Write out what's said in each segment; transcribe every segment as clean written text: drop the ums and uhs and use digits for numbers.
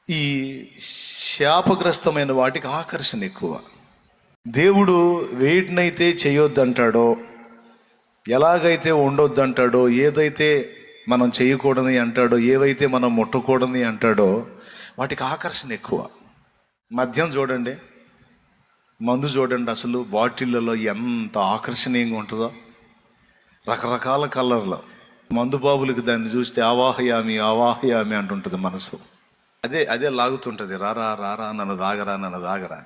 ఈ శాపగ్రస్తమైన వాటికి ఆకర్షణ ఎక్కువ. దేవుడు వేటినైతే చేయొద్దంటాడో, ఎలాగైతే ఉండొద్దంటాడో, ఏదైతే మనం చేయకూడని అంటాడో, ఏవైతే మనం ముట్టకూడని అంటాడో వాటికి ఆకర్షణ ఎక్కువ. మద్యం చూడండి, మందు చూడండి, అసలు బాటిళ్ళలో ఎంత ఆకర్షణీయంగా ఉంటుందో, రకరకాల కలర్లో. మందు బాబులకి దాన్ని చూస్తే ఆవాహయామి ఆవాహయామి అంటుంటుంది మనసు. అదే అదే లాగుతుంటుంది, రారా రారా నన్ను దాగరా.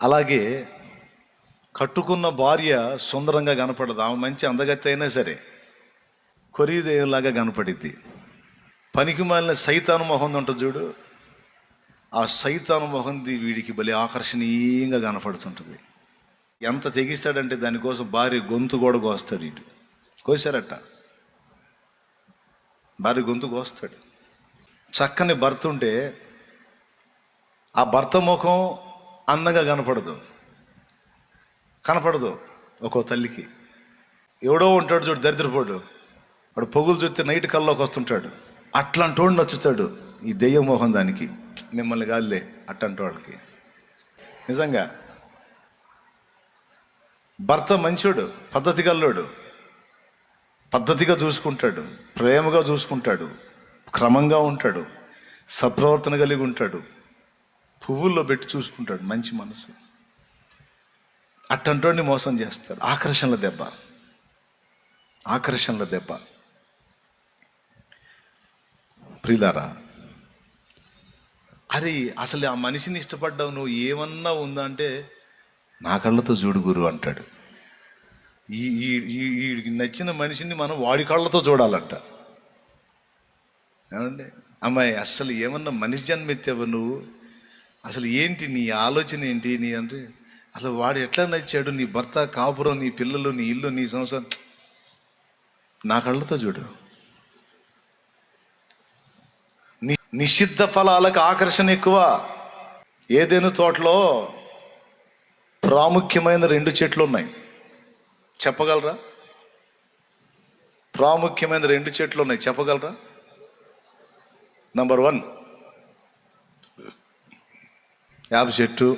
అలాగే కట్టుకున్న భార్య సుందరంగా కనపడదు, ఆమె మంచి అందగత్తి అయినా సరే కొరిదేలాగా కనపడిద్ది. పనికి మాలిన సైతాను మొహం ఉంటుంది చూడు, ఆ సైతాను మొహంది వీడికి భలే ఆకర్షణీయంగా కనపడుతుంటుంది. ఎంత తెగిస్తాడంటే దానికోసం భార్య గొంతు కూడా కోస్తాడు. ఇటు కోసారట, భార్య గొంతు కోస్తాడు. చక్కని భర్త ఉంటే ఆ భర్త ముఖం అందంగా కనపడదు ఒక్కో తల్లికి. ఎవడో ఉంటాడు చూడు దరిద్రపోడు, వాడు పొగులు చూస్తే నైట్ కల్లోకి వస్తుంటాడు, అట్లాంటి వాడు నచ్చుతాడు ఈ దెయ్యం మోహం దానికి. మిమ్మల్ని కాదులే అట్లాంటి వాళ్ళకి. నిజంగా భర్త మంచోడు, పద్ధతి గల్లోడు, పద్ధతిగా చూసుకుంటాడు, ప్రేమగా చూసుకుంటాడు, క్రమంగా ఉంటాడు, సత్ప్రవర్తన కలిగి ఉంటాడు, పువ్వుల్లో పెట్టి చూసుకుంటాడు, మంచి మనసు. అట్టంటోడిని మోసం చేస్తాడు. ఆకర్షణల దెబ్బ. ప్రియులారా, అరే అసలు ఆ మనిషిని ఇష్టపడ్డావు, నువ్వు ఏమన్నా ఉందా అంటే, నా కళ్ళతో చూడు గురు అంటాడు. ఈ నచ్చిన మనిషిని మనం వాడి కళ్ళతో చూడాలంట. ఏమండి అమ్మాయి, అసలు ఏమన్నా మనిషి జన్మెత్తావు నువ్వు, అసలు ఏంటి నీ ఆలోచన ఏంటి నీ అంటే, అసలు వాడు ఎట్లా నచ్చాడు, నీ భర్త, కాపురం, నీ పిల్లలు, నీ ఇల్లు, నీ సంవత్సరం, నా కళ్ళతో చూడు. నిషిద్ధ ఫలాలకు ఆకర్షణ ఎక్కువ. ఏదైనా తోటలో ప్రాముఖ్యమైన 2 చెట్లు ఉన్నాయి, చెప్పగలరా? ప్రాముఖ్యమైన 2 చెట్లు ఉన్నాయి, చెప్పగలరా? నంబర్ 1 యాప చెట్టు,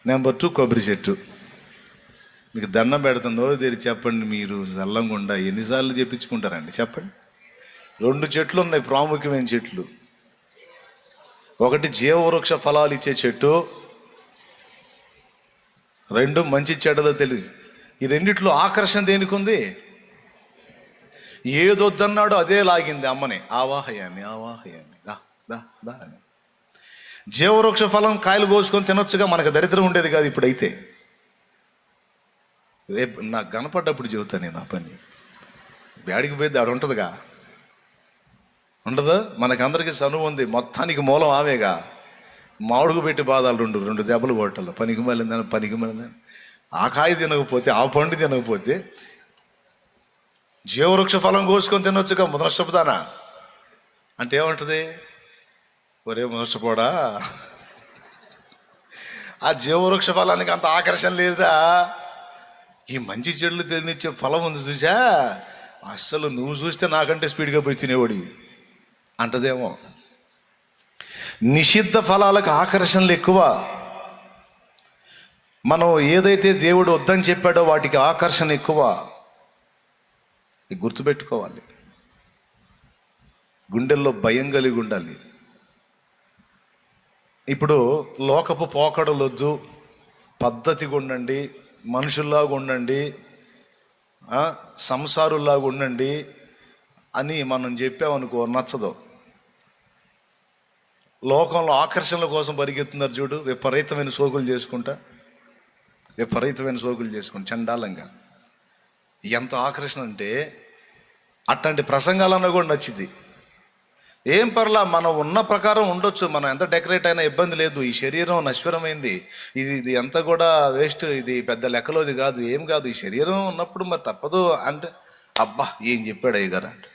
నెంబర్ 2 కొబ్బరి చెట్టు. మీకు దండం పెడుతుందో తెరి చెప్పండి, మీరు చల్లంగుండా ఎన్నిసార్లు చెప్పించుకుంటారండి చెప్పండి. 2 చెట్లు ఉన్నాయి, ప్రాముఖ్యమైన చెట్లు. ఒకటి జీవవృక్ష ఫలాలు ఇచ్చే చెట్టు, 2 మంచి చెడ్డదో తెలియదు. ఈ రెండిట్లో ఆకర్షణ దేనికి ఉంది? ఏదొద్దన్నాడో అదే లాగింది అమ్మని. ఆవాహయామి దా అని. జీవవృక్ష ఫలం కాయలు కోసుకొని తినొచ్చుగా, మనకు దరిద్రం ఉండేది కాదు. ఇప్పుడైతే రేపు నాకు కనపడ్డప్పుడు చెబుతాను నేను ఆ పని. బ్యాడికి పోయి ఆడు ఉంటుందిగా, ఉండదు? మనకందరికీ చనువు ఉంది, మొత్తానికి మూలం ఆమెగా. మామిడికి పెట్టి బాధాలు 2 దెబ్బలు కొట్టాలి. పనికి మళ్ళీ ఆ కాయ తినకపోతే, ఆ పండు తినకపోతే, జీవవృక్ష ఫలం కోసుకొని తినొచ్చుగా నష్టపోతానా అంటే ఏమంటుంది? ఒరే నష్టపోడా, ఆ జీవవృక్ష ఫలానికి అంత ఆకర్షణ లేదా? ఈ మంచి చెట్లు తినిచ్చే ఫలం ఉంది చూసా, అస్సలు నువ్వు చూస్తే నాకంటే స్పీడ్గా పోయి తినేవాడివి అంటదేమో. నిషిద్ధ ఫలాలకు ఆకర్షణలు ఎక్కువ. మనం ఏదైతే దేవుడు వద్దని చెప్పాడో వాటికి ఆకర్షణ ఎక్కువ. గుర్తుపెట్టుకోవాలి, గుండెల్లో భయం కలిగి ఉండాలి. ఇప్పుడు లోకపు పోకడలొద్దు, పద్ధతిగా ఉండండి, మనుషుల్లాగా ఉండండి, సంసారుల్లాగా ఉండండి అని మనం చెప్పామనుకో, నచ్చదు. లోకంలో ఆకర్షణల కోసం పరిగెత్తున్నారు చూడు, విపరీతమైన సోకులు చేసుకుంటా చండాలంగా. ఎంత ఆకర్షణ అంటే, అట్లాంటి ప్రసంగాలన్నా కూడా నచ్చింది. ఏం పర్లా, మనం ఉన్న ప్రకారం ఉండొచ్చు, మనం ఎంత డెకరేట్ అయినా ఇబ్బంది లేదు. ఈ శరీరం నశ్వరమైంది, ఇది ఎంత కూడా వేస్ట్, ఇది పెద్ద లెక్కలోది కాదు, ఏం కాదు. ఈ శరీరం ఉన్నప్పుడు మరి తప్పదు అంటే, అబ్బా ఏం చెప్పాడు అయ్యగారు అంటే.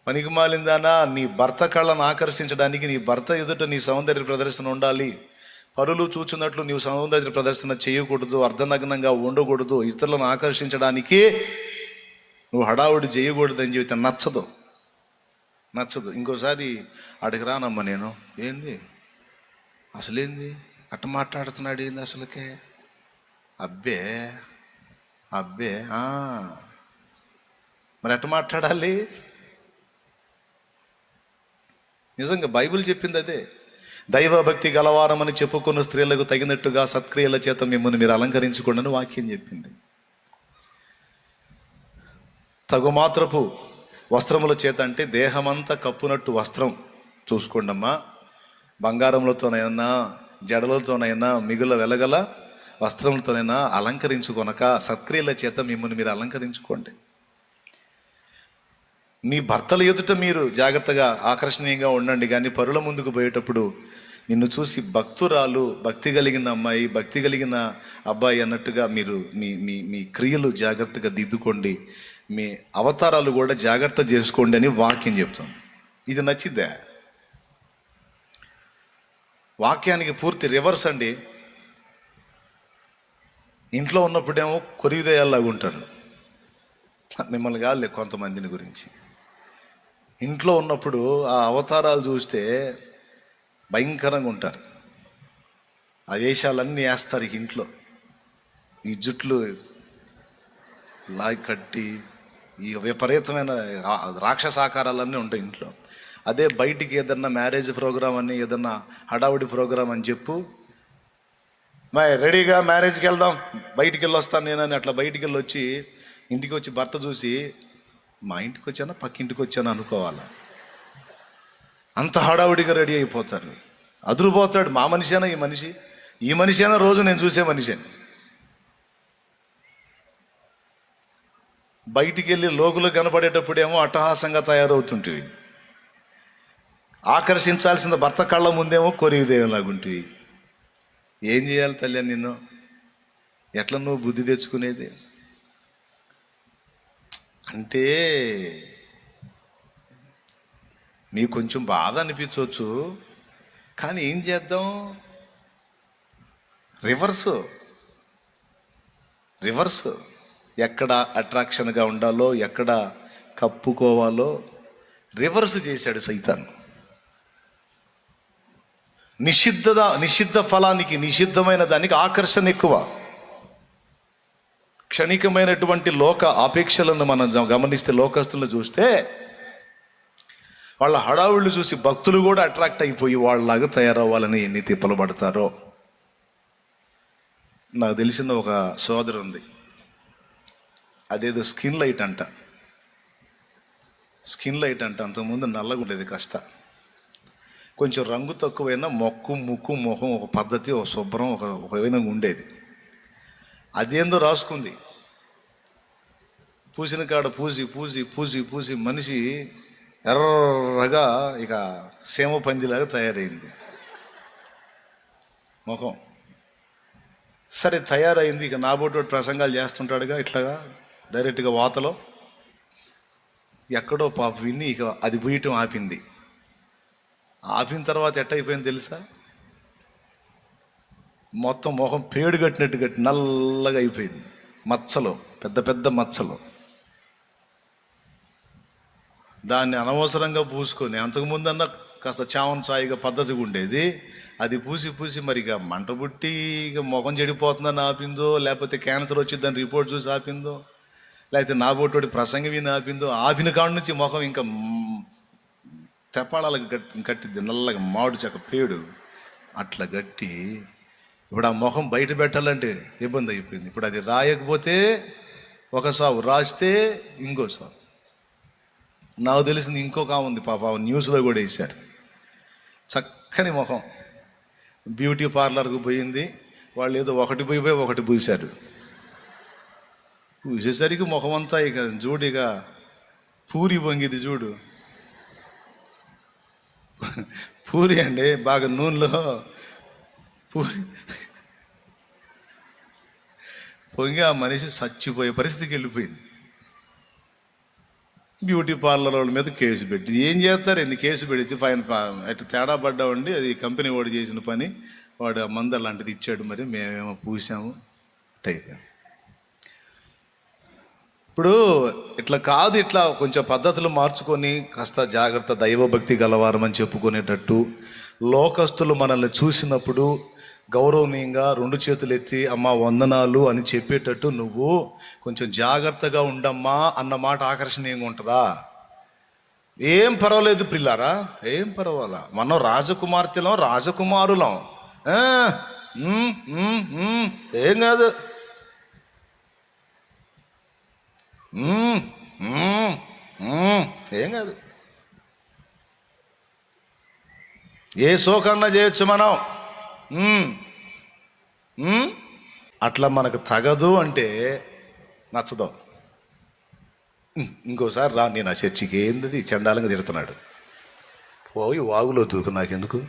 పనికి మాలిందానా, నీ భర్త కళ్ళను ఆకర్షించడానికి నీ భర్త ఎదుట నీ సౌందర్య ప్రదర్శన ఉండాలి. పరులు చూచున్నట్లు నీవు సౌందర్య ప్రదర్శన చేయకూడదు, అర్ధనగ్నంగా ఉండకూడదు. ఇతరులను ఆకర్షించడానికి నువ్వు హడావుడి చేయకూడదు అని చెబితే నచ్చదు. ఇంకోసారి అడిగి రానమ్మా నేను. ఏంది అసలేంది అట్ట మాట్లాడుతున్నాడు, ఏంది అసలుకే? అబ్బే అబ్బే మరి ఎట్ట మాట్లాడాలి? నిజంగా బైబిల్ చెప్పింది అదే. దైవభక్తి గలవారమని చెప్పుకున్న స్త్రీలకు తగినట్టుగా సత్క్రియల చేత మిమ్మల్ని మీరు అలంకరించుకోండి అని వాక్యం చెప్పింది. తగుమాత్రపు వస్త్రముల చేత అంటే దేహమంతా కప్పునట్టు వస్త్రం చూసుకోండమ్మా. బంగారములతోనైనా జడలతోనైనా మిగుల వెలగల వస్త్రములతోనైనా అలంకరించుకొనక సత్క్రియల చేత మిమ్మల్ని మీరు అలంకరించుకోండి. మీ భర్తల ఎదుట మీరు జాగ్రత్తగా ఆకర్షణీయంగా ఉండండి, కానీ పరుల ముందుకు పోయేటప్పుడు నిన్ను చూసి భక్తురాలు, భక్తి కలిగిన అమ్మాయి, భక్తి కలిగిన అబ్బాయి అన్నట్టుగా మీరు మీ మీ మీ క్రియలు జాగ్రత్తగా దిద్దుకోండి, మీ అవతారాలు కూడా జాగ్రత్త చేసుకోండి అని వాక్యం చెప్తాం. ఇది నచ్చిద్దా? వాక్యానికి పూర్తి రివర్స్ అండి. ఇంట్లో ఉన్నప్పుడేమో కొరివిదయాల్లాగా ఉంటారు. మిమ్మల్ని కాదులే, కొంతమందిని గురించి. ఇంట్లో ఉన్నప్పుడు ఆ అవతారాలు చూస్తే భయంకరంగా ఉంటారు. ఆ వేషాలన్నీ వేస్తారు ఇంట్లో. ఈ జుట్లు లాగి కట్టి ఈ విపరీతమైన రాక్షసాకారాలన్నీ ఉంటాయి ఇంట్లో. అదే బయటికి ఏదన్నా మ్యారేజ్ ప్రోగ్రామ్ అని, ఏదన్నా హడావుడి ప్రోగ్రామ్ అని చెప్పు, రెడీగా మ్యారేజ్కి వెళ్దాం, బయటికి వెళ్ళి వస్తాను నేనని అట్లా బయటికి వెళ్ళి వచ్చి ఇంటికి వచ్చి భర్త చూసి మా ఇంటికి వచ్చానా పక్కింటికి వచ్చానా అనుకోవాలా. అంత హడావుడిగా రెడీ అయిపోతారు. అదురుపోతాడు. మా మనిషేనా ఈ మనిషేనా రోజు నేను చూసే మనిషి అని. బయటికి వెళ్ళి లోకులు కనపడేటప్పుడేమో అట్టహాసంగా తయారవుతుంటివి. ఆకర్షించాల్సిన భర్త కళ్ళ ముందేమో కొరివిదేలాగుంటివి. ఏం చేయాలి తల్లి నిన్ను? ఎట్లా నువ్వు బుద్ధి తెచ్చుకునేది? అంటే నీకు కొంచెం బాధ అనిపించవచ్చు, కానీ ఏం చేద్దాం? రివర్స్ ఎక్కడ అట్రాక్షన్గా ఉండాలో, ఎక్కడ కప్పుకోవాలో రివర్స్ చేశాడు సైతాన్. నిషిద్ధ ఫలానికి, నిషిద్ధమైన దానికి ఆకర్షణ ఎక్కువ. క్షణికమైనటువంటి లోక ఆపేక్షలను మనం గమనిస్తే, లోకస్తులను చూస్తే వాళ్ళ హడావుళ్ళు చూసి భక్తులు కూడా అట్రాక్ట్ అయిపోయి వాళ్ళలాగా తయారవ్వాలని ఎన్ని తిప్పలు పడతారో. నాకు తెలిసిన ఒక సోదరు ఉంది, అదేదో స్కిన్ లైట్ అంట. అంతకుముందు నల్లగా ఉండేది కాస్త, కొంచెం రంగు తక్కువైనా ముక్కు మొహం ఒక పద్ధతి, ఒక శుభ్రం, ఒక విధంగా ఉండేది. అదేందో రాసుకుంది. పూసిన కాడ పూసి మనిషి ఎర్రగా ఇక సీమ పందిలాగా తయారైంది ముఖం. సరే తయారైంది. ఇక నాబోటి ప్రసంగాలు చేస్తుంటాడుగా ఇట్లాగా డైరెక్ట్గా వాతలో. ఎక్కడో పాప విని ఇక అది బూయటం ఆపింది. ఆపిన తర్వాత ఎట్టయిపోయింది తెలుసా? మొత్తం మొహం పేడు కట్టినట్టు నల్లగా అయిపోయింది. మచ్చలు, పెద్ద మచ్చలు. దాన్ని అనవసరంగా పూసుకొని, అంతకుముందన్నా కాస్త చావన్ సాయిగా పద్ధతిగా ఉండేది, అది పూసి మరి ఇక మంట పుట్టి ఇక ముఖం చెడిపోతుందని ఆపిందో, లేకపోతే క్యాన్సర్ వచ్చిందని రిపోర్ట్ చూసి ఆపిందో, లేకపోతే నా బోటోడి ప్రసంగం విని ఆపిందో. ఆపిన కాడ నుంచి ముఖం ఇంకా తెప్పాళాలకు కట్టిద్ది, నల్లగా మాడు చెక్క పేడు అట్లా గట్టి. ఇప్పుడు ఆ ముఖం బయట పెట్టాలంటే ఇబ్బంది అయిపోయింది. ఇప్పుడు అది రాయకపోతే ఒక సావు, రాస్తే ఇంకో సావు. నాకు తెలిసింది ఇంకొక ఉంది పాప, న్యూస్లో కూడా వేశారు. చక్కని ముఖం, బ్యూటీ పార్లర్కు పోయింది. వాళ్ళు ఏదో ఒకటి పూసారు. పూసేసరికి ముఖం అంతా ఇక చూడు, ఇక పూరి పొంగిది చూడు. పూరి అండి, బాగా నూనెలో పూరి పొంగి ఆ మనిషి చచ్చిపోయే పరిస్థితికి వెళ్ళిపోయింది. బ్యూటీ పార్లర్ వాళ్ళ మీద కేసు పెట్టి ఏం చేస్తారు? ఎందుకు కేసు పెడితే ఫైన్ అటు తేడా పడ్డామండి, అది కంపెనీ వాడు చేసిన పని, వాడు ఆ మందు అలాంటిది ఇచ్చాడు, మరి మేమేమో పూసాము టైప్. ఇప్పుడు ఇట్లా కాదు, ఇట్లా కొంచెం పద్ధతులు మార్చుకొని కాస్త జాగ్రత్త దైవభక్తి గలవారమని చెప్పుకునేటట్టు, లోకస్తులు మనల్ని చూసినప్పుడు గౌరవనీయంగా 2 చేతులు ఎత్తి అమ్మా వందనాలు అని చెప్పేటట్టు నువ్వు కొంచెం జాగ్రత్తగా ఉండమ్మా అన్న మాట ఆకర్షణీయంగా ఉంటుందా? ఏం పర్వాలేదు పిల్లారా, ఏం పర్వాలా, మనం రాజకుమార్తెలం రాజకుమారులం, ఏం కాదు, ఏం కాదు, ఏ శోకన్నా చేయొచ్చు మనం. అట్లా మనకు తగదు అంటే నచ్చదు. ఇంకోసారి రా నేను ఆ చర్చికి, ఏంది చండాలంగా తిడుతున్నాడు, పోయి వాగులో దూకు, నాకెందుకు.